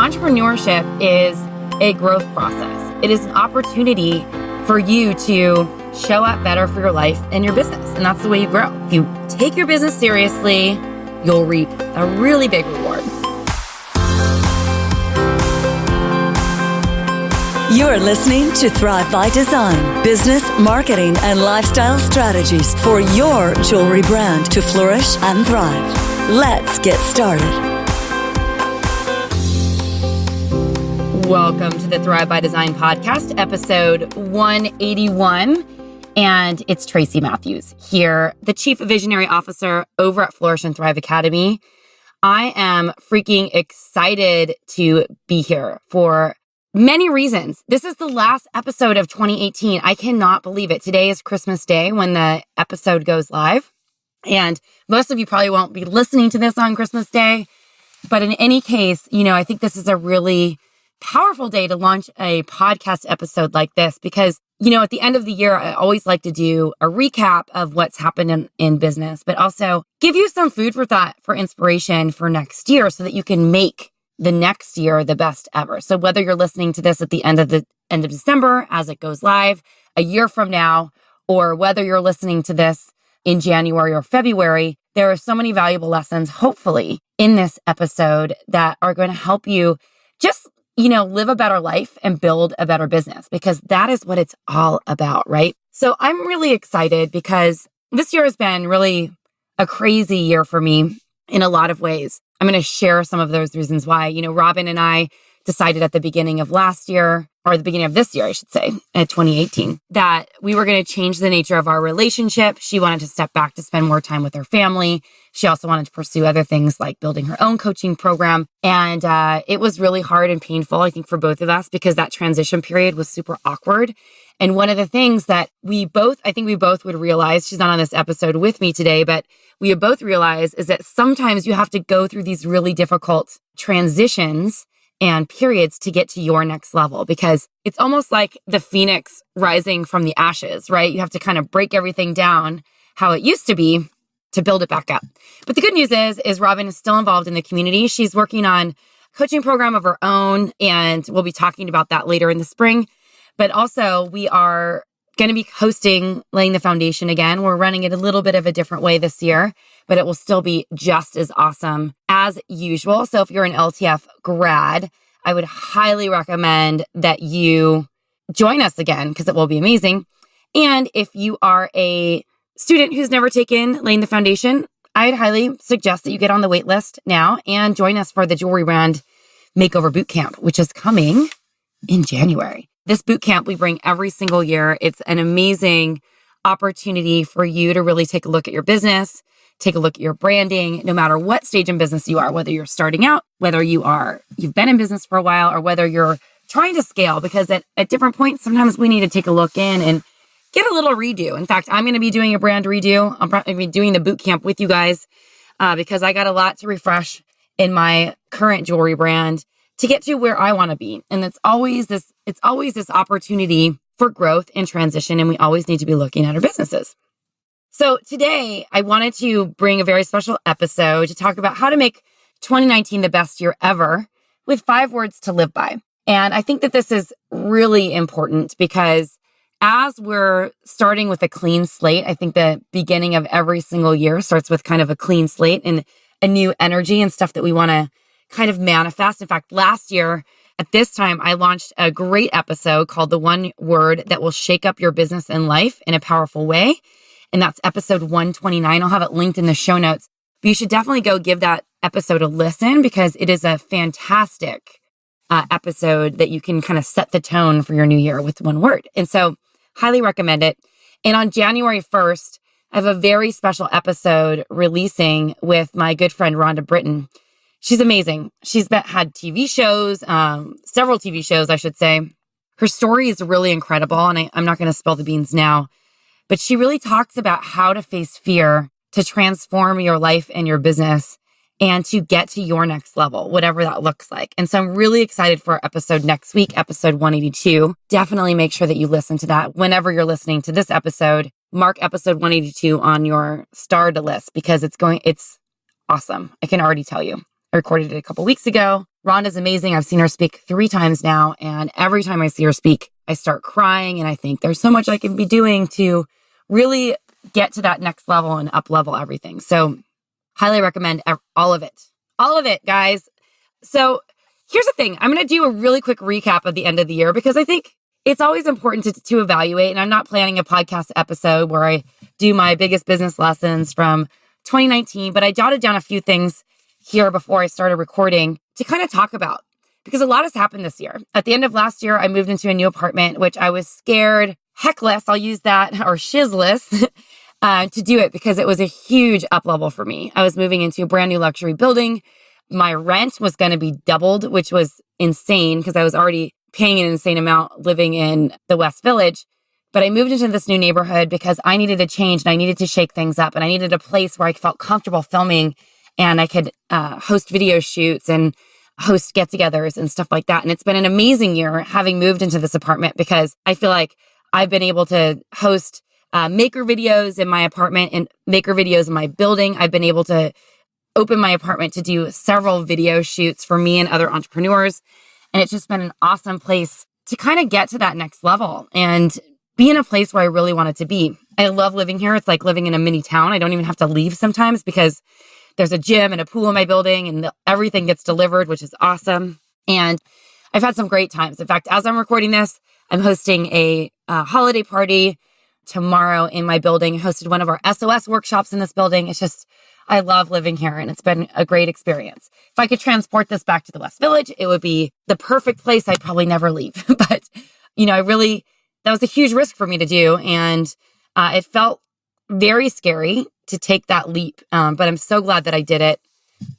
entrepreneurship is a growth process. It is an opportunity for you to show up better for your life and your business. And that's the way you grow. If you take your business seriously, you'll reap a really big reward. You're listening to Thrive by Design, business, marketing, and lifestyle strategies for your jewelry brand to flourish and thrive. Let's get started. Welcome to the Thrive by Design podcast, episode 181. And it's Tracy Matthews here, the Chief Visionary Officer over at Flourish and Thrive Academy. I am freaking excited to be here for many reasons. This is the last episode of 2018. I cannot believe it. Today is Christmas Day when the episode goes live. And most of you probably won't be listening to this on Christmas Day. But in any case, I think this is a really powerful day to launch a podcast episode like this because, at the end of the year, I always like to do a recap of what's happened in business, but also give you some food for thought, for inspiration for next year so that you can make the next year the best ever. So whether you're listening to this at the end of December as it goes live, a year from now, or whether you're listening to this in January or February, there are so many valuable lessons, hopefully, in this episode that are going to help you just live a better life and build a better business because that is what it's all about, right? So I'm really excited because this year has been really a crazy year for me in a lot of ways. I'm going to share some of those reasons why. Robin and I decided at the beginning of last year, or the beginning of this year, I should say, at 2018, that we were going to change the nature of our relationship. She wanted to step back to spend more time with her family. She also wanted to pursue other things like building her own coaching program. And it was really hard and painful, I think, for both of us because that transition period was super awkward. And one of the things that we both would realize, she's not on this episode with me today, but we would both realize is that sometimes you have to go through these really difficult transitions and periods to get to your next level because it's almost like the phoenix rising from the ashes, right? You have to kind of break everything down how it used to be to build it back up. But the good news is Robin is still involved in the community. She's working on a coaching program of her own, and we'll be talking about that later in the spring. But also we are going to be hosting Laying the Foundation again. We're running it a little bit of a different way this year, but it will still be just as awesome as usual. So if you're an LTF grad, I would highly recommend that you join us again because it will be amazing. And if you are a student who's never taken Laying the Foundation, I'd highly suggest that you get on the wait list now and join us for the Jewelry Brand Makeover Bootcamp, which is coming in January. This bootcamp we bring every single year. It's an amazing opportunity for you to really take a look at your business, take a look at your branding, no matter what stage in business you are, whether you're starting out, whether you've been in business for a while, or whether you're trying to scale, because at different points, sometimes we need to take a look in and get a little redo. In fact, I'm going to be doing a brand redo. I'm going to be doing the bootcamp with you guys because I got a lot to refresh in my current jewelry brand to get to where I want to be. And it's always this opportunity for growth and transition. And we always need to be looking at our businesses. So today I wanted to bring a very special episode to talk about how to make 2019 the best year ever with 5 words to live by. And I think that this is really important because as we're starting with a clean slate, I think the beginning of every single year starts with kind of a clean slate and a new energy and stuff that we want to kind of manifest. In fact, last year at this time, I launched a great episode called The One Word That Will Shake Up Your Business and Life in a Powerful Way. And that's episode 129. I'll have it linked in the show notes. But you should definitely go give that episode a listen because it is a fantastic episode that you can kind of set the tone for your new year with one word. And so highly recommend it. And on January 1st, I have a very special episode releasing with my good friend, Rhonda Britton. She's amazing. She's had TV shows, several TV shows, I should say. Her story is really incredible, and I'm not going to spill the beans now, but she really talks about how to face fear to transform your life and your business and to get to your next level, whatever that looks like. And so I'm really excited for our episode next week, episode 182. Definitely make sure that you listen to that whenever you're listening to this episode. Mark episode 182 on your starred list because it's awesome. I can already tell you. I recorded it a couple weeks ago. Rhonda's amazing. I've seen her speak 3 times now. And every time I see her speak, I start crying. And I think there's so much I can be doing to really get to that next level and up level everything. So highly recommend all of it. All of it, guys. So here's the thing. I'm going to do a really quick recap of the end of the year because I think it's always important to evaluate. And I'm not planning a podcast episode where I do my biggest business lessons from 2019, but I jotted down a few things here before I started recording to kind of talk about, because a lot has happened this year. At the end of last year, I moved into a new apartment, which I was scared heckless, I'll use that, or shizless, to do it because it was a huge up level for me. I was moving into a brand new luxury building. My rent was going to be doubled, which was insane because I was already paying an insane amount living in the West Village. But I moved into this new neighborhood because I needed a change and I needed to shake things up. And I needed a place where I felt comfortable filming and I could host video shoots and host get-togethers and stuff like that. And it's been an amazing year having moved into this apartment because I feel like I've been able to host maker videos in my apartment and maker videos in my building. I've been able to open my apartment to do several video shoots for me and other entrepreneurs. And it's just been an awesome place to kind of get to that next level and be in a place where I really wanted to be. I love living here. It's like living in a mini town. I don't even have to leave sometimes because there's a gym and a pool in my building and everything gets delivered, which is awesome. And I've had some great times. In fact, as I'm recording this, I'm hosting a holiday party tomorrow in my building. I hosted one of our SOS workshops in this building. It's just, I love living here and it's been a great experience. If I could transport this back to the West Village, it would be the perfect place. I'd probably never leave. But, that was a huge risk for me to do. And it felt very scary to take that leap. But I'm so glad that I did it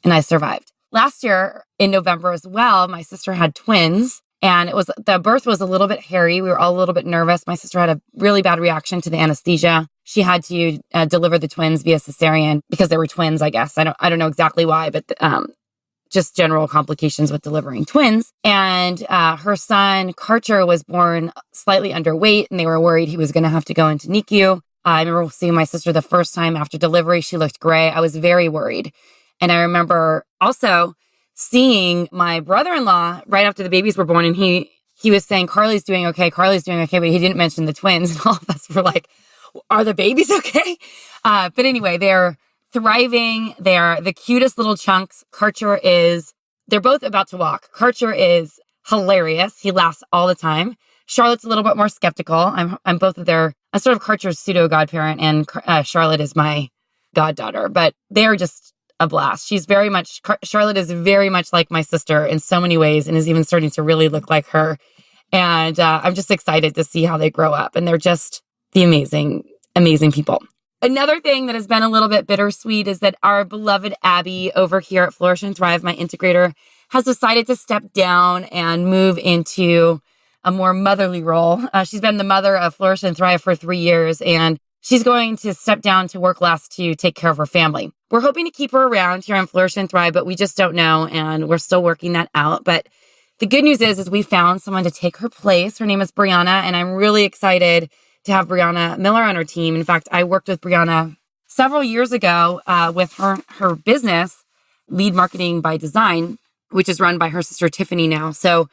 and I survived. Last year in November as well, my sister had twins and the birth was a little bit hairy. We were all a little bit nervous. My sister had a really bad reaction to the anesthesia. She had to deliver the twins via cesarean because they were twins, I guess. I don't know exactly why, but just general complications with delivering twins. And her son, Karcher, was born slightly underweight and they were worried he was going to have to go into NICU. I remember seeing my sister the first time after delivery. She looked gray. I was very worried. And I remember also seeing my brother-in-law right after the babies were born. And he was saying, Carly's doing okay. Carly's doing okay. But he didn't mention the twins. And all of us were like, are the babies okay? But anyway, they're thriving. They're the cutest little chunks. They're both about to walk. Karcher is hilarious. He laughs all the time. Charlotte's a little bit more skeptical. I'm sort of Karcher's pseudo godparent, and Charlotte is my goddaughter. But they're just a blast. Charlotte is very much like my sister in so many ways, and is even starting to really look like her. And I'm just excited to see how they grow up. And they're just the amazing, amazing people. Another thing that has been a little bit bittersweet is that our beloved Abby over here at Flourish and Thrive, my integrator, has decided to step down and move into a more motherly role. She's been the mother of Flourish and Thrive for 3 years, and she's going to step down to work less to take care of her family. We're hoping to keep her around here on Flourish and Thrive, but we just don't know, and we're still working that out. But the good news is we found someone to take her place. Her name is Brianna, and I'm really excited to have Brianna Miller on her team. In fact, I worked with Brianna several years ago with her business, Lead Marketing by Design, which is run by her sister Tiffany now. So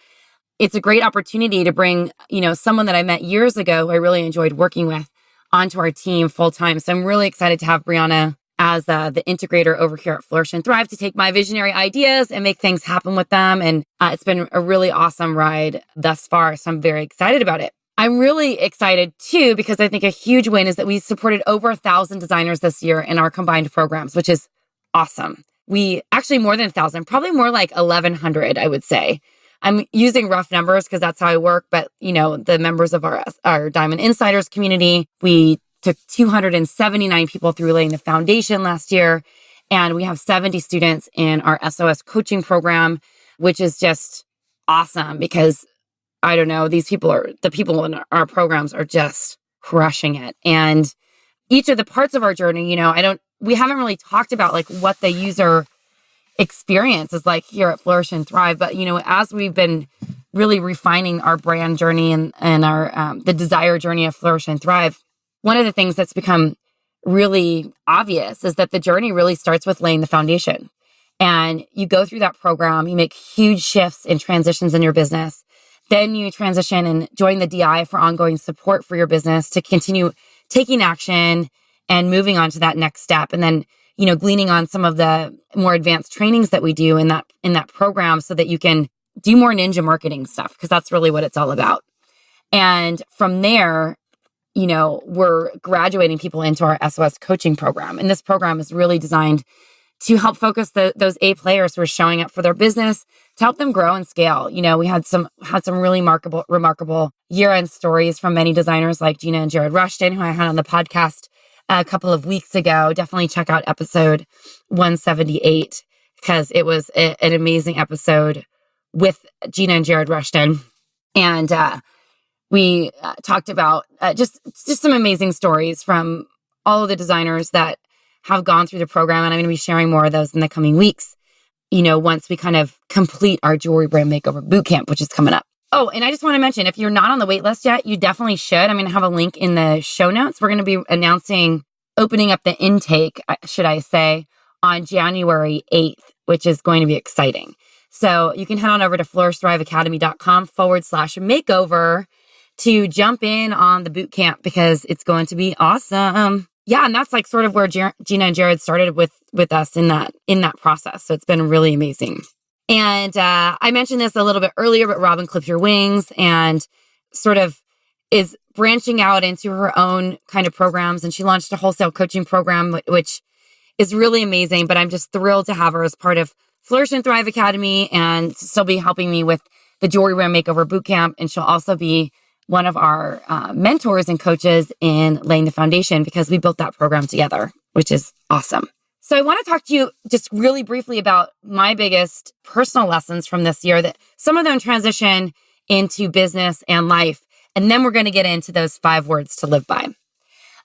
it's a great opportunity to bring, someone that I met years ago who I really enjoyed working with onto our team full time. So I'm really excited to have Brianna as the integrator over here at Flourish and Thrive to take my visionary ideas and make things happen with them. And it's been a really awesome ride thus far. So I'm very excited about it. I'm really excited too, because I think a huge win is that we supported over 1,000 designers this year in our combined programs, which is awesome. We actually more than 1,000, probably more like 1,100, I would say. I'm using rough numbers because that's how I work. But, the members of our Diamond Insiders community, we took 279 people through laying the foundation last year. And we have 70 students in our SOS coaching program, which is just awesome because I don't know, the people in our programs are just crushing it. And each of the parts of our journey, we haven't really talked about like what the user experience is like here at Flourish and Thrive. But, as we've been really refining our brand journey and our, the desire journey of Flourish and Thrive, one of the things that's become really obvious is that the journey really starts with laying the foundation. And you go through that program, you make huge shifts and transitions in your business. Then you transition and join the DI for ongoing support for your business to continue taking action and moving on to that next step. And then, gleaning on some of the more advanced trainings that we do in that program so that you can do more ninja marketing stuff, because that's really what it's all about. And from there, we're graduating people into our SOS coaching program. And this program is really designed to help focus those A players who are showing up for their business to help them grow and scale. We had some really remarkable year-end stories from many designers like Gina and Jared Rushton, who I had on the podcast a couple of weeks ago. Definitely check out episode 178 because it was an amazing episode with Gina and Jared Rushton. And we talked about just some amazing stories from all of the designers that have gone through the program. And I'm going to be sharing more of those in the coming weeks, once we kind of complete our jewelry brand makeover bootcamp, which is coming up. Oh, and I just want to mention, if you're not on the wait list yet, you definitely should. I'm going to have a link in the show notes. We're going to be announcing opening up the intake, should I say, on January 8th, which is going to be exciting. So you can head on over to flourishthriveacademy.com/makeover to jump in on the bootcamp because it's going to be awesome. Yeah, and that's like sort of where Gina and Jared started with us in that process. So it's been really amazing. And I mentioned this a little bit earlier, but Robin Clip Your Wings and sort of is branching out into her own kind of programs. And she launched a wholesale coaching program, which is really amazing. But I'm just thrilled to have her as part of Flourish and Thrive Academy, and she'll be helping me with the Jewelry Brand Makeover Bootcamp. And she'll also be one of our mentors and coaches in laying the foundation because we built that program together, which is awesome. So I want to talk to you just really briefly about my biggest personal lessons from this year, that some of them transition into business and life. And then we're going to get into those 5 words to live by.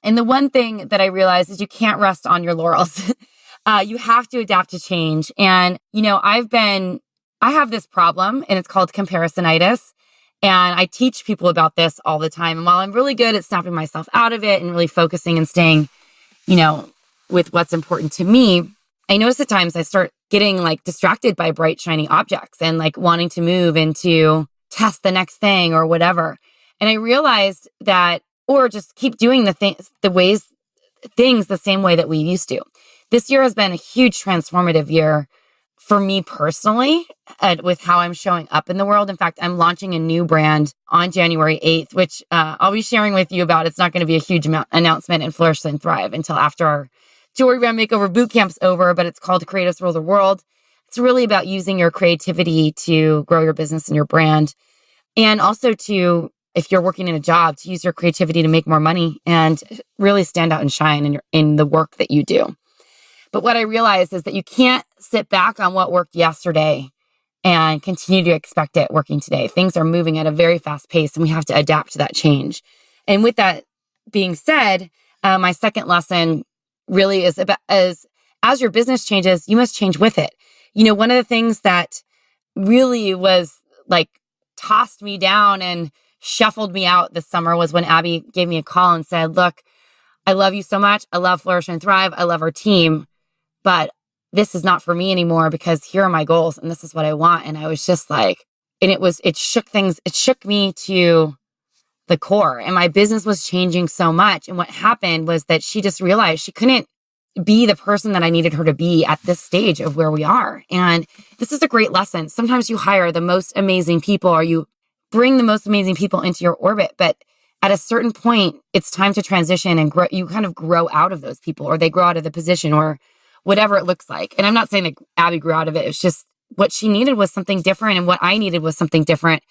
And the one thing that I realized is you can't rest on your laurels. You have to adapt to change. And, I have this problem and it's called comparisonitis. And I teach people about this all the time. And while I'm really good at snapping myself out of it and really focusing and staying, with what's important to me, I notice at times I start getting distracted by bright, shiny objects and wanting to move into test the next thing or whatever. And I realized that, or just keep doing things the same way that we used to. This year has been a huge transformative year for me personally, with how I'm showing up in the world. In fact, I'm launching a new brand on January 8th, which I'll be sharing with you about. It's not going to be a huge announcement in Flourish and Thrive until after our Jewelry Brand Makeover Bootcamp's over, but it's called Create Us Rule the World. It's really about using your creativity to grow your business and your brand. And also to, if you're working in a job, to use your creativity to make more money and really stand out and shine in the work that you do. But what I realized is that you can't sit back on what worked yesterday and continue to expect it working today. Things are moving at a very fast pace and we have to adapt to that change. And with that being said, my second lesson really is about as your business changes, you must change with it. One of the things that really was tossed me down and shuffled me out this summer was when Abby gave me a call and said, look, I love you so much. I love Flourish and Thrive. I love our team, but this is not for me anymore because here are my goals and this is what I want. And I was just it shook me to the core, and my business was changing so much. And what happened was that she just realized she couldn't be the person that I needed her to be at this stage of where we are. And this is a great lesson. Sometimes you hire the most amazing people, or you bring the most amazing people into your orbit, but at a certain point, it's time to transition and grow. You kind of grow out of those people, or they grow out of the position, or whatever it looks like. And I'm not saying that Abby grew out of it. It's just what she needed was something different, and what I needed was something different.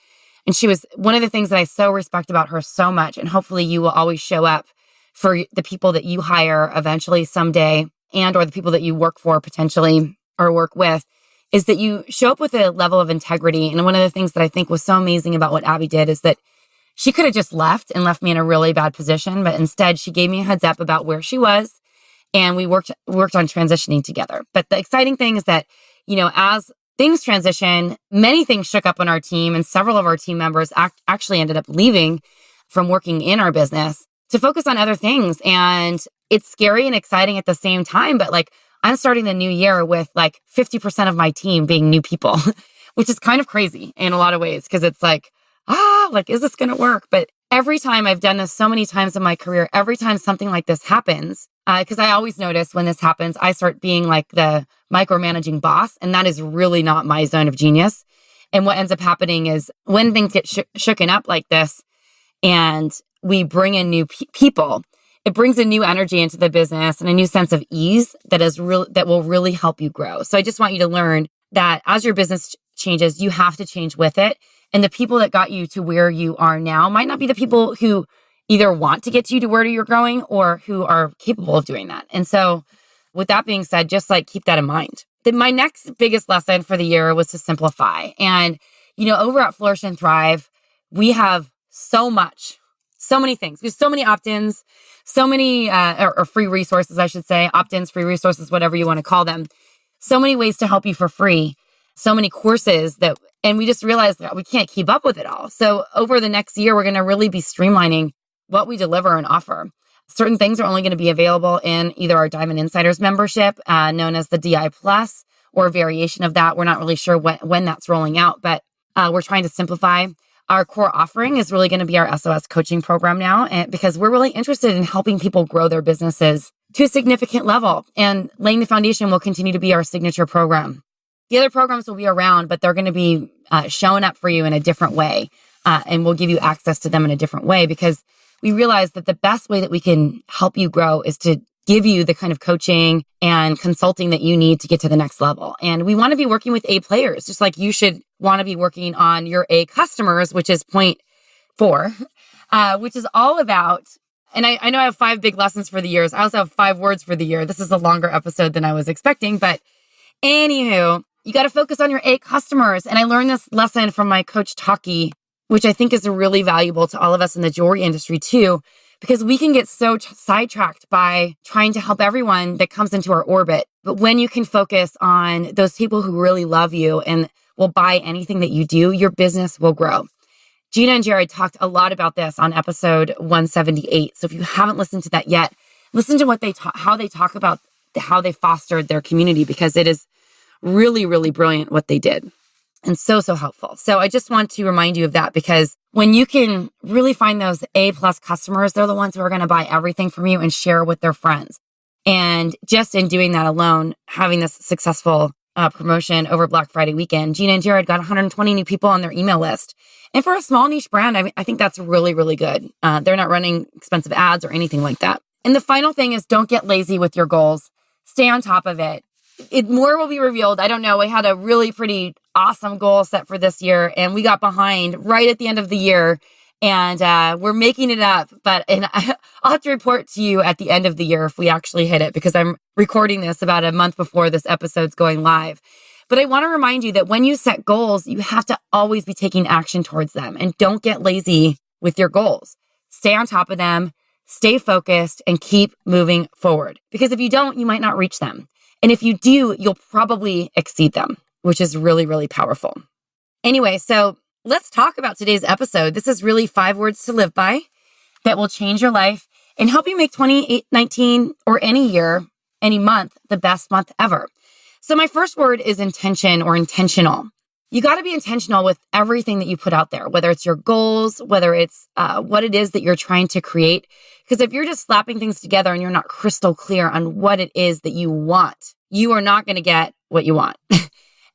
And she was one of the things that I so respect about her so much. And hopefully you will always show up for the people that you hire eventually someday, and or the people that you work for potentially or work with, is that you show up with a level of integrity. And one of the things that I think was so amazing about what Abby did is that she could have just left me in a really bad position, but instead she gave me a heads up about where she was, and we worked on transitioning together. But the exciting thing is that, as things transition, many things shook up on our team, and several of our team members actually ended up leaving from working in our business to focus on other things. And it's scary and exciting at the same time, but I'm starting the new year with like 50% of my team being new people, which is kind of crazy in a lot of ways because it's like, is this going to work? But every time I've done this so many times in my career, every time something like this happens, because I always notice when this happens, I start being like the micromanaging boss, and that is really not my zone of genius. And what ends up happening is when things get shooken up like this and we bring in new people, it brings a new energy into the business and a new sense of ease that will really help you grow. So I just want you to learn that as your business changes, you have to change with it. And the people that got you to where you are now might not be the people who either want to get you to where you're going or who are capable of doing that. And so with that being said, just like keep that in mind. Then my next biggest lesson for the year was to simplify. And, over at Flourish and Thrive, we have so many things. We have so many opt-ins, so many, or free resources, I should say, opt-ins, free resources, whatever you want to call them. So many ways to help you for free. So many courses and we just realized that we can't keep up with it all. So over the next year, we're going to really be streamlining what we deliver and offer. Certain things are only going to be available in either our Diamond Insiders membership, known as the DI Plus, or a variation of that. We're not really sure when that's rolling out, but we're trying to simplify. Our core offering is really going to be our SOS coaching program now, because we're really interested in helping people grow their businesses to a significant level. And laying the foundation will continue to be our signature program. The other programs will be around, but they're going to be showing up for you in a different way. And we'll give you access to them in a different way because we realize that the best way that we can help you grow is to give you the kind of coaching and consulting that you need to get to the next level. And we want to be working with A players, just like you should want to be working on your A customers, which is point 4, which is all about, and I know I have 5 big lessons for the years. I also have 5 words for the year. This is a longer episode than I was expecting, but anywho, you got to focus on your A customers. And I learned this lesson from my coach, Taki, which I think is really valuable to all of us in the jewelry industry too, because we can get so sidetracked by trying to help everyone that comes into our orbit. But when you can focus on those people who really love you and will buy anything that you do, your business will grow. Gina and Jared talked a lot about this on episode 178. So if you haven't listened to that yet, listen to how they talk about how they fostered their community, because it is really, really brilliant what they did. And so helpful. So I just want to remind you of that, because when you can really find those A+ customers, they're the ones who are going to buy everything from you and share with their friends. And just in doing that alone, having this successful promotion over Black Friday weekend, Gina and Jared got 120 new people on their email list. And for a small niche brand, I think that's really, really good. They're not running expensive ads or anything like that. And the final thing is, don't get lazy with your goals. Stay on top of it. More will be revealed. I don't know. We had a really pretty awesome goal set for this year, and we got behind right at the end of the year, and we're making it up. I'll have to report to you at the end of the year if we actually hit it, because I'm recording this about a month before this episode's going live. But I want to remind you that when you set goals, you have to always be taking action towards them, and don't get lazy with your goals. Stay on top of them, stay focused, and keep moving forward. Because if you don't, you might not reach them. And if you do, you'll probably exceed them, which is really, really powerful. Anyway, so let's talk about today's episode. This is really 5 words to live by that will change your life and help you make 2019 or any year, any month, the best month ever. So my first word is intention, or intentional. You got to be intentional with everything that you put out there, whether it's your goals, whether it's what it is that you're trying to create. Because if you're just slapping things together and you're not crystal clear on what it is that you want, you are not going to get what you want.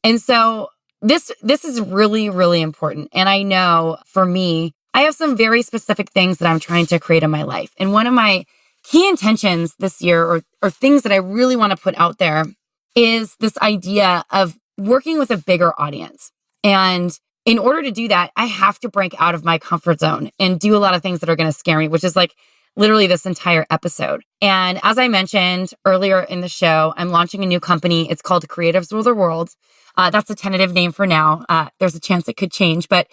And so this is really, really important. And I know for me, I have some very specific things that I'm trying to create in my life. And one of my key intentions this year, or things that I really want to put out there, is this idea of working with a bigger audience. And in order to do that, I have to break out of my comfort zone and do a lot of things that are going to scare me, which is like literally this entire episode. And as I mentioned earlier in the show, I'm launching a new company. It's called Creatives Rule the World. That's a tentative name for now. There's a chance it could change, but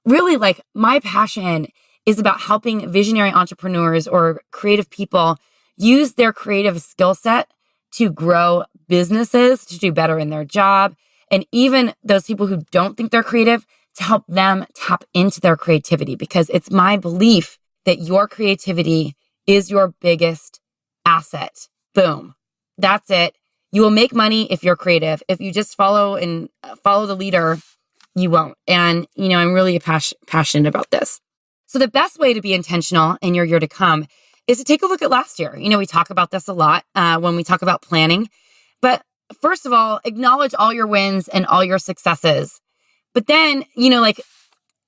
really, like, my passion is about helping visionary entrepreneurs or creative people use their creative skill set to grow businesses, to do better in their job. And even those people who don't think they're creative, to help them tap into their creativity, because it's my belief that your creativity is your biggest asset. Boom. That's it. You will make money if you're creative. If you just follow the leader, you won't. And, I'm really passionate about this. So the best way to be intentional in your year to come is to take a look at last year. We talk about this a lot when we talk about planning. But first of all, acknowledge all your wins and all your successes. But then,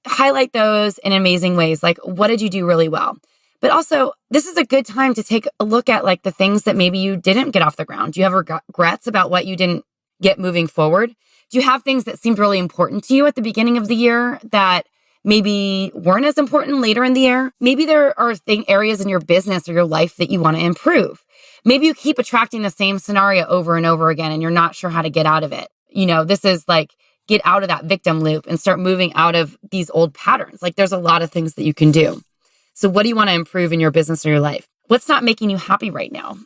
highlight those in amazing ways. Like, what did you do really well? But also, this is a good time to take a look at the things that maybe you didn't get off the ground. Do you have regrets about what you didn't get moving forward? Do you have things that seemed really important to you at the beginning of the year that maybe weren't as important later in the year? Maybe there are areas in your business or your life that you want to improve. Maybe you keep attracting the same scenario over and over again and you're not sure how to get out of it. This is get out of that victim loop and start moving out of these old patterns. There's a lot of things that you can do. So what do you want to improve in your business or your life? What's not making you happy right now?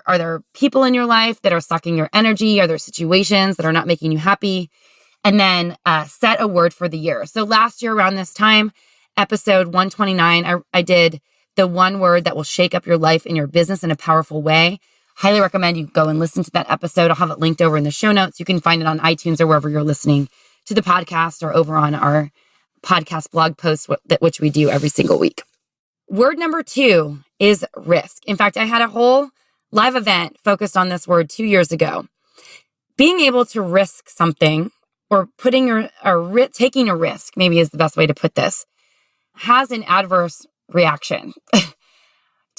Are there people in your life that are sucking your energy? Are there situations that are not making you happy? And then set a word for the year. So last year around this time, episode 129, I did the one word that will shake up your life and your business in a powerful way. Highly recommend you go and listen to that episode. I'll have it linked over in the show notes. You can find it on iTunes or wherever you're listening to the podcast or over on our podcast blog post, which we do every single week. Word number 2 is risk. In fact, I had a whole live event focused on this word 2 years ago. Being able to risk something or taking a risk, maybe is the best way to put this, has an adverse reaction.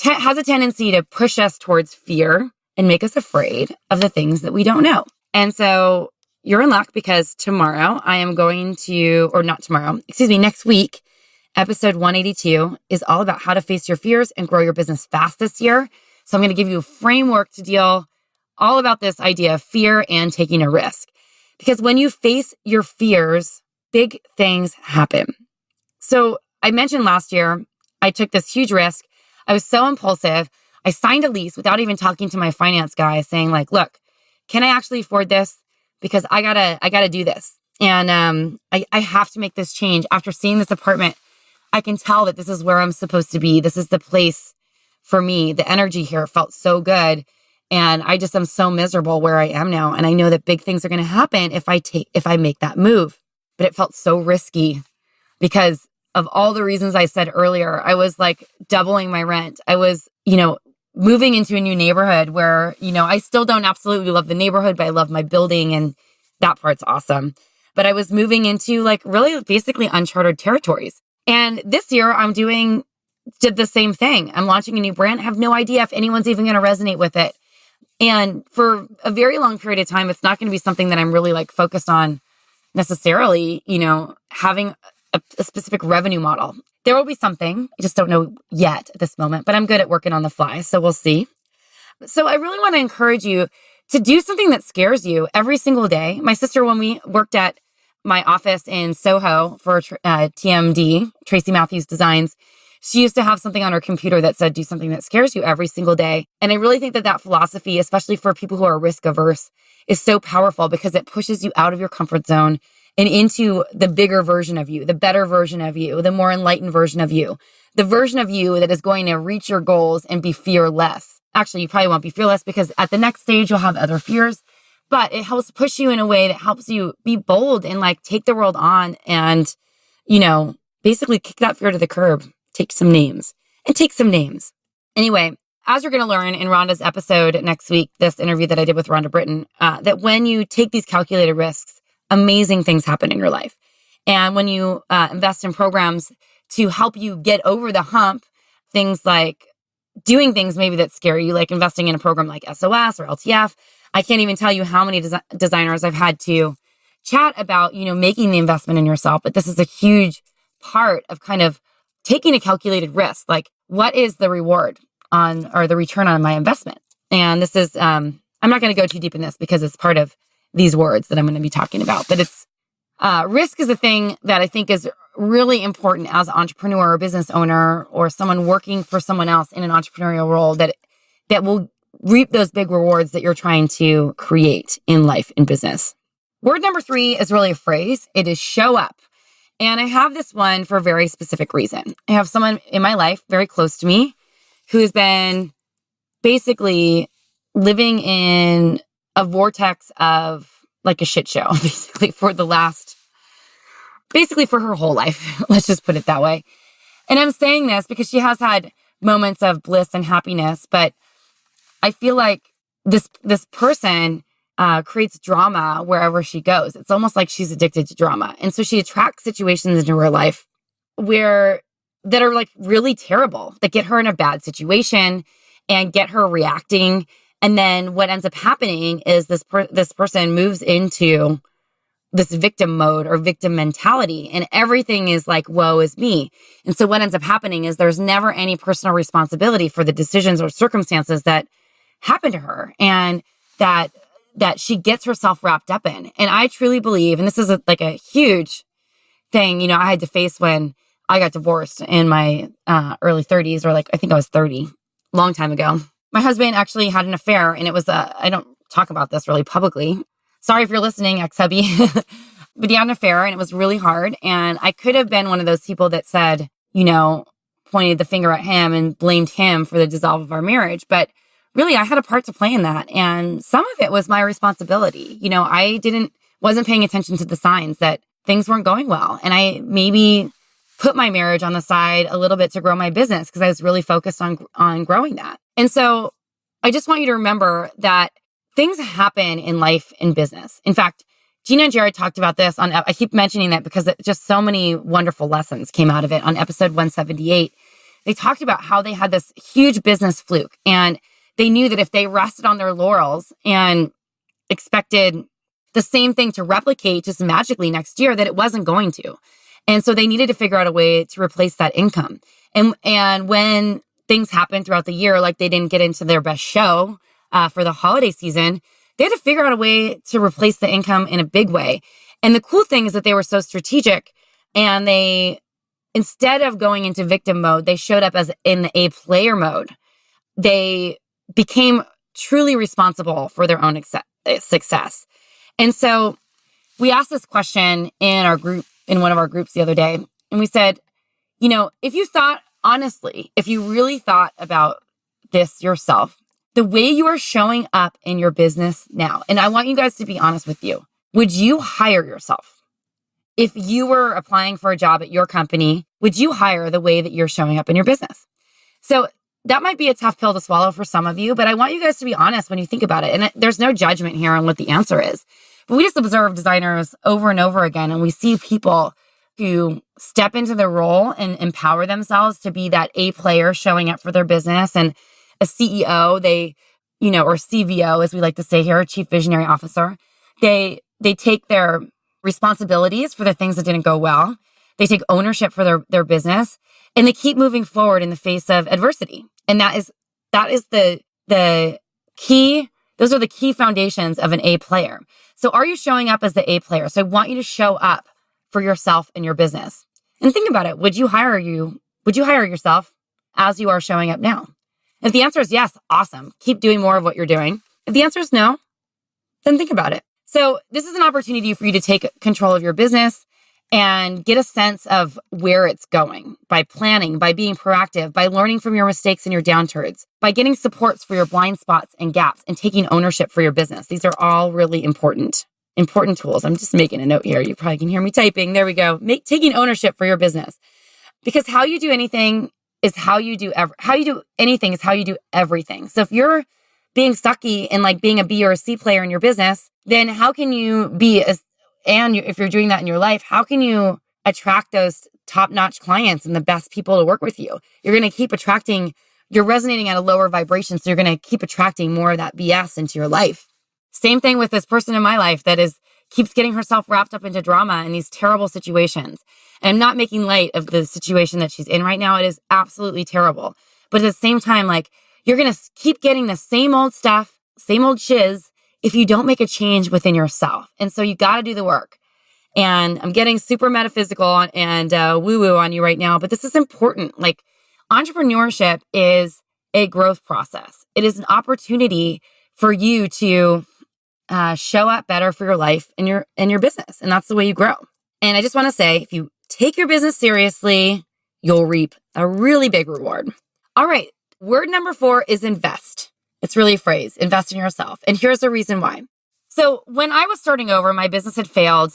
Has a tendency to push us towards fear and make us afraid of the things that we don't know. And so you're in luck because next week, episode 182 is all about how to face your fears and grow your business fast this year. So I'm going to give you a framework to deal all about this idea of fear and taking a risk. Because when you face your fears, big things happen. So I mentioned last year, I took this huge risk. I was so impulsive. I signed a lease without even talking to my finance guy saying look, can I actually afford this? Because I gotta do this. And I have to make this change. After seeing this apartment, I can tell that this is where I'm supposed to be. This is the place for me. The energy here felt so good. And I just am so miserable where I am now. And I know that big things are going to happen if I make that move. But it felt so risky because of all the reasons I said earlier. I was doubling my rent. I was, moving into a new neighborhood where, I still don't absolutely love the neighborhood, but I love my building and that part's awesome. But I was moving into really basically uncharted territories. And this year did the same thing. I'm launching a new brand. I have no idea if anyone's even going to resonate with it. And for a very long period of time, it's not going to be something that I'm really focused on necessarily, having a specific revenue model. There will be something. I just don't know yet at this moment, but I'm good at working on the fly. So we'll see. So I really want to encourage you to do something that scares you every single day. My sister, when we worked at my office in Soho for TMD, Tracy Matthews Designs, she used to have something on her computer that said, do something that scares you every single day. And I really think that philosophy, especially for people who are risk averse, is so powerful because it pushes you out of your comfort zone and into the bigger version of you, the better version of you, the more enlightened version of you, the version of you that is going to reach your goals and be fearless. Actually, you probably won't be fearless because at the next stage, you'll have other fears, but it helps push you in a way that helps you be bold and take the world on and, basically kick that fear to the curb. Take some names. Anyway, as you're going to learn in Rhonda's episode next week, this interview that I did with Rhonda Britton, that when you take these calculated risks, amazing things happen in your life. And when you invest in programs to help you get over the hump, things like doing things maybe that scare you, like investing in a program like SOS or LTF. I can't even tell you how many designers I've had to chat about, making the investment in yourself. But this is a huge part of kind of taking a calculated risk. What is the reward or the return on my investment? And this is, I'm not going to go too deep in this because it's part of these words that I'm going to be talking about. But it's risk is a thing that I think is really important as an entrepreneur or business owner or someone working for someone else in an entrepreneurial role that will reap those big rewards that you're trying to create in life and business. Word number 3 is really a phrase. It is show up. And I have this one for a very specific reason. I have someone in my life very close to me who has been basically living in a vortex of like a shit show, basically for her whole life. Let's just put it that way. And I'm saying this because she has had moments of bliss and happiness, but I feel like this person creates drama wherever she goes. It's almost like she's addicted to drama. And so she attracts situations into her life that are like really terrible, that get her in a bad situation and get her reacting. And then what ends up happening is this person moves into this victim mode or victim mentality, and everything is like, woe is me. And so what ends up happening is there's never any personal responsibility for the decisions or circumstances that happen to her, and that she gets herself wrapped up in. And I truly believe, and this is like a huge thing, I had to face when I got divorced in my early 30s, or like, I think I was 30, long time ago. My husband actually had an affair, and it was, I don't talk about this really publicly. Sorry if you're listening, ex-hubby, but he had an affair, and it was really hard. And I could have been one of those people that said, pointed the finger at him and blamed him for the dissolve of our marriage. But really, I had a part to play in that. And some of it was my responsibility. I wasn't paying attention to the signs that things weren't going well. And I maybe put my marriage on the side a little bit to grow my business because I was really focused on growing that. And so I just want you to remember that things happen in life and business. In fact, Gina and Jared talked about this I keep mentioning that because just so many wonderful lessons came out of it on episode 178. They talked about how they had this huge business fluke, and they knew that if they rested on their laurels and expected the same thing to replicate just magically next year, that it wasn't going to. And so they needed to figure out a way to replace that income. And when things happened throughout the year, like they didn't get into their best show for the holiday season, they had to figure out a way to replace the income in a big way. And the cool thing is that they were so strategic, and they, instead of going into victim mode, they showed up as in the A player mode. They became truly responsible for their own success. And so we asked this question in one of our groups the other day, and we said, if you thought, honestly, if you really thought about this yourself, the way you are showing up in your business now, and I want you guys to be honest with you, would you hire yourself? If you were applying for a job at your company, would you hire the way that you're showing up in your business? So that might be a tough pill to swallow for some of you, but I want you guys to be honest when you think about it. And there's no judgment here on what the answer is. But we just observe designers over and over again, and we see people who step into their role and empower themselves to be that A player showing up for their business, and a CEO, or CVO, as we like to say here, Chief Visionary Officer. They take their responsibilities for the things that didn't go well. They take ownership for their business, and they keep moving forward in the face of adversity. And that is the key. Those are the key foundations of an A player. So are you showing up as the A player? So I want you to show up for yourself and your business. And think about it. Would you hire yourself as you are showing up now? If the answer is yes, awesome. Keep doing more of what you're doing. If the answer is no, then think about it. So this is an opportunity for you to take control of your business and get a sense of where it's going by planning, by being proactive, by learning from your mistakes and your downturns, by getting supports for your blind spots and gaps, and taking ownership for your business. These are all really important tools. I'm just making a note here. You probably can hear me typing. There we go. Taking ownership for your business, because how you do anything is how you do anything is how you do everything. So if you're being sucky and like being a B or a C player in your business, then how can you if you're doing that in your life, how can you attract those top-notch clients and the best people to work with you? You're going to keep you're resonating at a lower vibration, so you're going to keep attracting more of that BS into your life. Same thing with this person in my life that keeps getting herself wrapped up into drama and these terrible situations. And I'm not making light of the situation that she's in right now. It is absolutely terrible. But at the same time, like, you're going to keep getting the same old stuff, same old shiz, if you don't make a change within yourself. And so you got to do the work. And I'm getting super metaphysical and woo-woo on you right now, but this is important. Like, entrepreneurship is a growth process. It is an opportunity for you to show up better for your life and your business. And that's the way you grow. And I just want to say, if you take your business seriously, you'll reap a really big reward. All right. Word number 4 is invest. It's really a phrase, invest in yourself. And here's the reason why. So when I was starting over, my business had failed.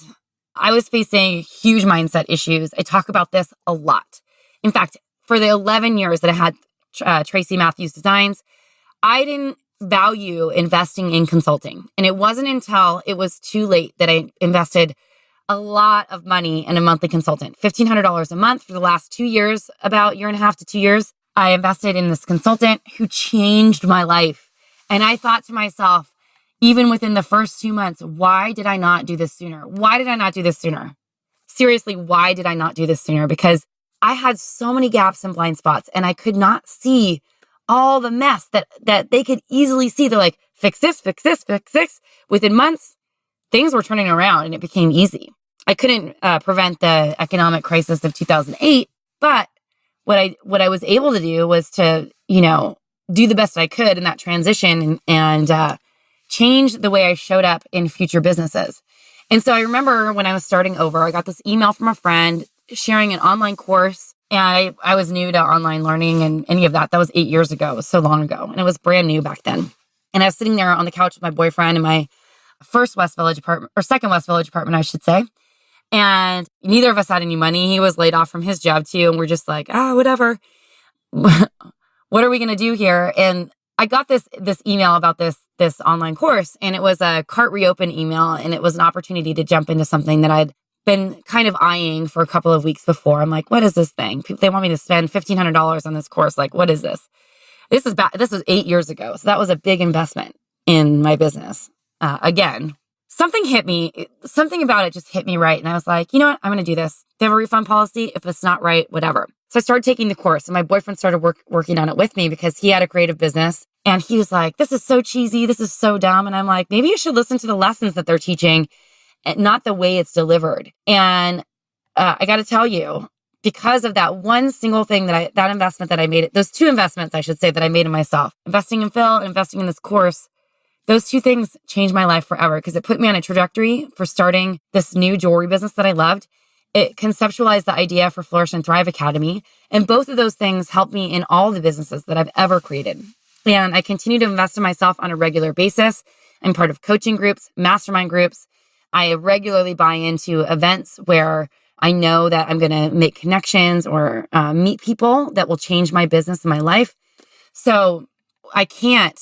I was facing huge mindset issues. I talk about this a lot. In fact, for the 11 years that I had Tracy Matthews Designs, I didn't value investing in consulting. And it wasn't until it was too late that I invested a lot of money in a monthly consultant, $1,500 a month for the last 2 years, about 1.5 to 2 years. I invested in this consultant who changed my life. And I thought to myself, even within the first 2 months, why did I not do this sooner? Why did I not do this sooner? Seriously, why did I not do this sooner? Because I had so many gaps and blind spots, and I could not see all the mess that they could easily see. They're like, fix this, fix this, fix this. Within months, things were turning around and it became easy. I couldn't prevent the economic crisis of 2008, but what I was able to do was to, do the best I could in that transition and change the way I showed up in future businesses. And so I remember when I was starting over, I got this email from a friend sharing an online course. And I was new to online learning and any of that. That was 8 years ago. It was so long ago. And it was brand new back then. And I was sitting there on the couch with my boyfriend in my second West Village apartment, I should say. And neither of us had any money. He was laid off from his job too. And we're just like, whatever. What are we going to do here? And I got this email about this online course, and it was a cart reopen email. And it was an opportunity to jump into something that I'd been kind of eyeing for a couple of weeks before. I'm like, what is this thing? They want me to spend $1,500 on this course. Like, what is this? This was 8 years ago. So that was a big investment in my business. Again, something hit me. Something about it just hit me right. And I was like, you know what? I'm going to do this. They have a refund policy. If it's not right, whatever. So I started taking the course, and my boyfriend started working on it with me because he had a creative business. And he was like, this is so cheesy. This is so dumb. And I'm like, maybe you should listen to the lessons that they're teaching, not the way it's delivered. And I got to tell you, because of that one single thing that investment that I made, those two investments, I should say, that I made in myself, investing in Phil and investing in this course, those two things changed my life forever because it put me on a trajectory for starting this new jewelry business that I loved. It conceptualized the idea for Flourish and Thrive Academy. And both of those things helped me in all the businesses that I've ever created. And I continue to invest in myself on a regular basis. I'm part of coaching groups, mastermind groups. I regularly buy into events where I know that I'm going to make connections or meet people that will change my business and my life. So I can't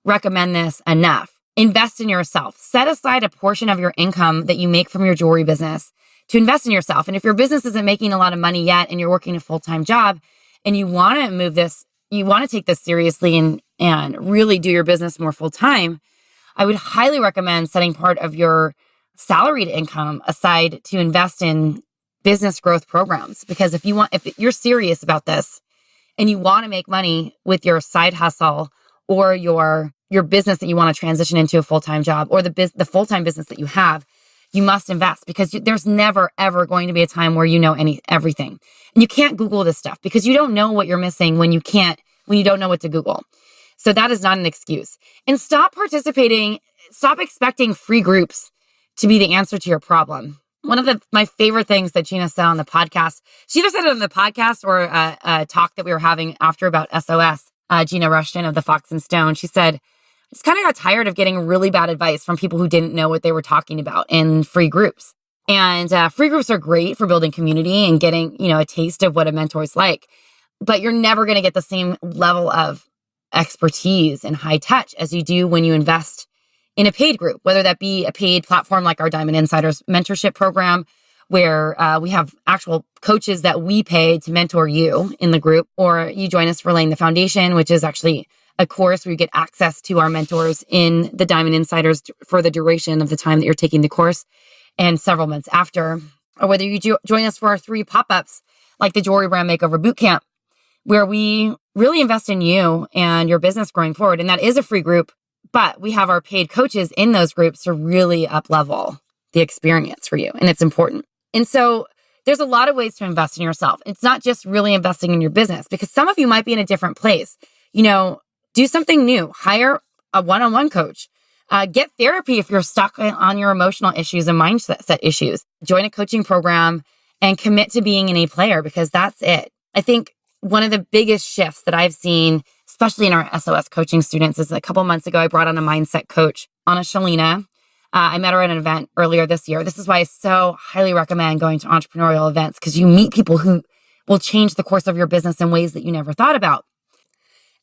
recommend this enough. Invest in yourself. Set aside a portion of your income that you make from your jewelry business to invest in yourself. And if your business isn't making a lot of money yet and you're working a full-time job and you want to move this, you want to take this seriously and really do your business more full-time, I would highly recommend setting part of your salaried income aside to invest in business growth programs. Because if you're serious about this and you want to make money with your side hustle or your business that you want to transition into a full-time job or the full-time business that you have, you must invest because there's never, ever going to be a time where you know everything. And you can't Google this stuff because you don't know what you're missing when you don't know what to Google. So that is not an excuse. And stop expecting free groups to be the answer to your problem. One of my favorite things that Gina said on the podcast, she either said it on the podcast or a talk that we were having after about SOS, Gina Rushton of the Fox and Stone. She said, I just kind of got tired of getting really bad advice from people who didn't know what they were talking about in free groups. And free groups are great for building community and getting, a taste of what a mentor is like. But you're never going to get the same level of expertise and high touch as you do when you invest in a paid group, whether that be a paid platform like our Diamond Insiders mentorship program, where we have actual coaches that we pay to mentor you in the group, or you join us for Laying the Foundation, which is actually a course where you get access to our mentors in the Diamond Insiders for the duration of the time that you're taking the course and several months after, or whether you join us for our 3 pop-ups like the Jewelry Brand Makeover Bootcamp, where we really invest in you and your business going forward. And that is a free group, but we have our paid coaches in those groups to really up-level the experience for you. And it's important. And so there's a lot of ways to invest in yourself. It's not just really investing in your business, because some of you might be in a different place. Do something new. Hire a one-on-one coach. Get therapy if you're stuck on your emotional issues and mindset issues. Join a coaching program and commit to being an A player, because that's it. I think one of the biggest shifts that I've seen, especially in our SOS coaching students, is a couple months ago, I brought on a mindset coach, Anna Shalina. I met her at an event earlier this year. This is why I so highly recommend going to entrepreneurial events, because you meet people who will change the course of your business in ways that you never thought about.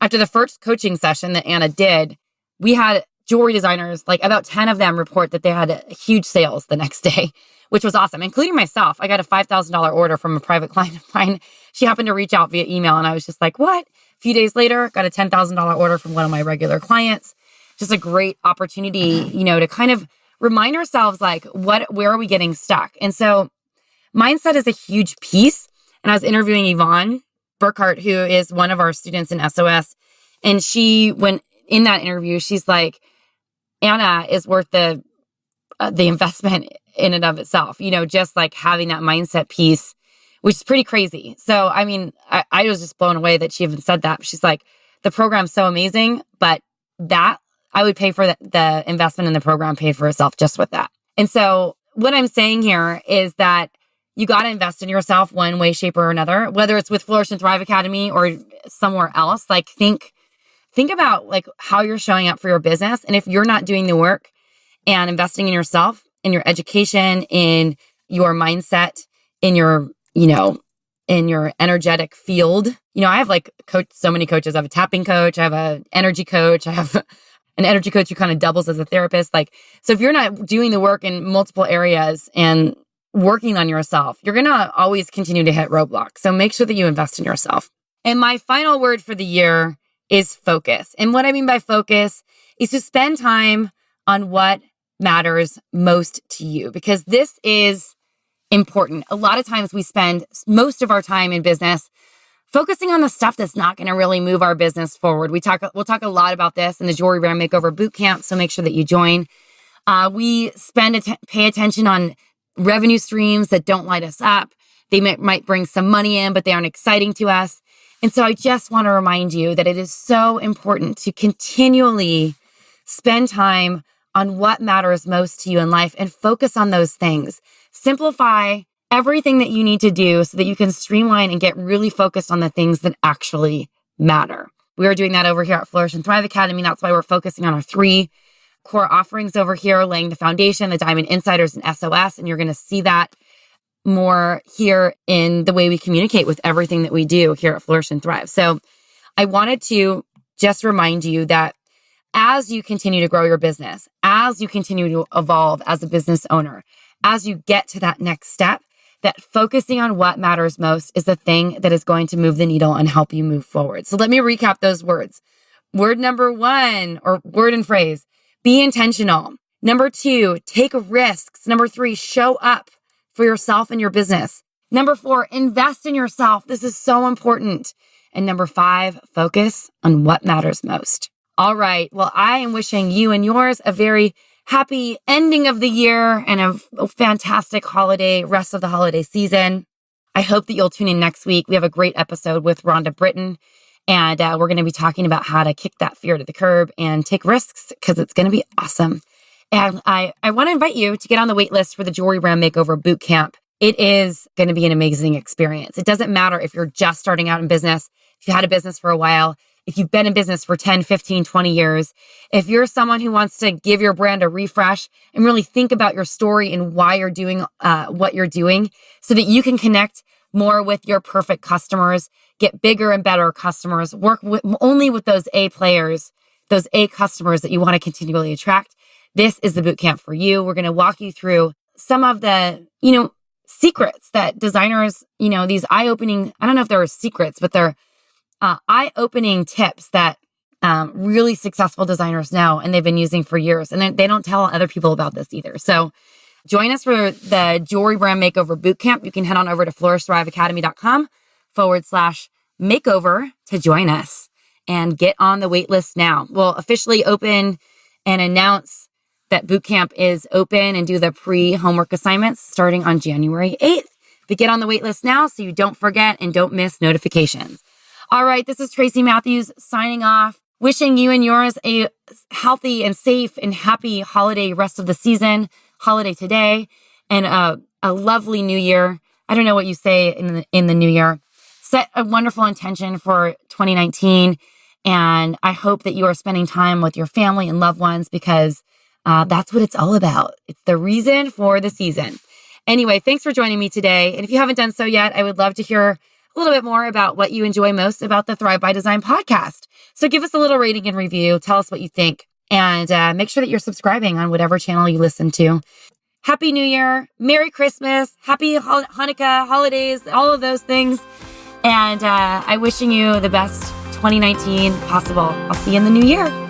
After the first coaching session that Anna did, we had jewelry designers, like about 10 of them report that they had huge sales the next day, which was awesome, including myself. I got a $5,000 order from a private client of mine. She happened to reach out via email, and I was just like, what? A few days later, got a $10,000 order from one of my regular clients. Just a great opportunity, to kind of remind ourselves, like, where are we getting stuck? And so mindset is a huge piece. And I was interviewing Yvonne Burkhart, who is one of our students in SOS. And when in that interview, she's like, Anna is worth the investment in and of itself, just like having that mindset piece, which is pretty crazy. So, I mean, I was just blown away that she even said that. She's like, the program's so amazing, but that I would pay for the investment in the program, pay for itself just with that. And so what I'm saying here is that you got to invest in yourself one way, shape, or another, whether it's with Flourish and Thrive Academy or somewhere else. Like think about like how you're showing up for your business. And if you're not doing the work and investing in yourself, in your education, in your mindset, in your, in your energetic field, I have like so many coaches. I have a tapping coach. I have an energy coach. I have an energy coach who kind of doubles as a therapist. So if you're not doing the work in multiple areas and working on yourself, you're going to always continue to hit roadblocks. So make sure that you invest in yourself. And my final word for the year is focus. And what I mean by focus is to spend time on what matters most to you, because this is important. A lot of times we spend most of our time in business focusing on the stuff that's not going to really move our business forward. We'll talk a lot about this in the Jewelry Brand Makeover Bootcamp, so make sure that you join. We pay attention on revenue streams that don't light us up. They might bring some money in, but they aren't exciting to us. And so I just want to remind you that it is so important to continually spend time on what matters most to you in life and focus on those things. Simplify everything that you need to do so that you can streamline and get really focused on the things that actually matter. We are doing that over here at Flourish and Thrive Academy. That's why we're focusing on our 3 core offerings over here, laying the foundation, the Diamond Insiders, and SOS. And you're going to see that more here in the way we communicate with everything that we do here at Flourish and Thrive. So I wanted to just remind you that as you continue to grow your business, as you continue to evolve as a business owner, as you get to that next step, that focusing on what matters most is the thing that is going to move the needle and help you move forward. So let me recap those words. Word number 1, or word and phrase, be intentional. Number 2, take risks. Number 3, show up for yourself and your business. Number 4, invest in yourself. This is so important. And number 5, focus on what matters most. All right. Well, I am wishing you and yours a very happy ending of the year and a fantastic rest of the holiday season. I hope that you'll tune in next week. We have a great episode with Rhonda Britton, and we're going to be talking about how to kick that fear to the curb and take risks, because it's going to be awesome. And I want to invite you to get on the wait list for the Jewelry Brand Makeover Bootcamp. It is going to be an amazing experience. It doesn't matter if you're just starting out in business, if you had a business for a while, if you've been in business for 10, 15, 20 years, if you're someone who wants to give your brand a refresh and really think about your story and why you're doing what you're doing so that you can connect more with your perfect customers, get bigger and better customers, work only with those A players, those A customers that you want to continually attract. This is the bootcamp for you. We're going to walk you through some of the, secrets that designers, these eye-opening, I don't know if they're secrets, but they're eye-opening tips that really successful designers know and they've been using for years. And they don't tell other people about this either. So join us for the Jewelry Brand Makeover Bootcamp. You can head on over to flourishthriveacademy.com/makeover to join us and get on the wait list now. We'll officially open and announce that bootcamp is open and do the pre-homework assignments starting on January 8th. But get on the wait list now so you don't forget and don't miss notifications. All right, this is Tracy Matthews signing off, wishing you and yours a healthy and safe and happy holiday rest of the season, holiday today, and a lovely new year. I don't know what you say in the new year. Set a wonderful intention for 2019 And I hope that you are spending time with your family and loved ones because that's what it's all about. It's the reason for the season. Anyway, thanks for joining me today. And if you haven't done so yet, I would love to hear a little bit more about what you enjoy most about the Thrive by Design podcast. So give us a little rating and review. Tell us what you think. And make sure that you're subscribing on whatever channel you listen to. Happy New Year. Merry Christmas. Happy Hanukkah, holidays, all of those things. And I'm wishing you the best 2019 possible. I'll see you in the new year.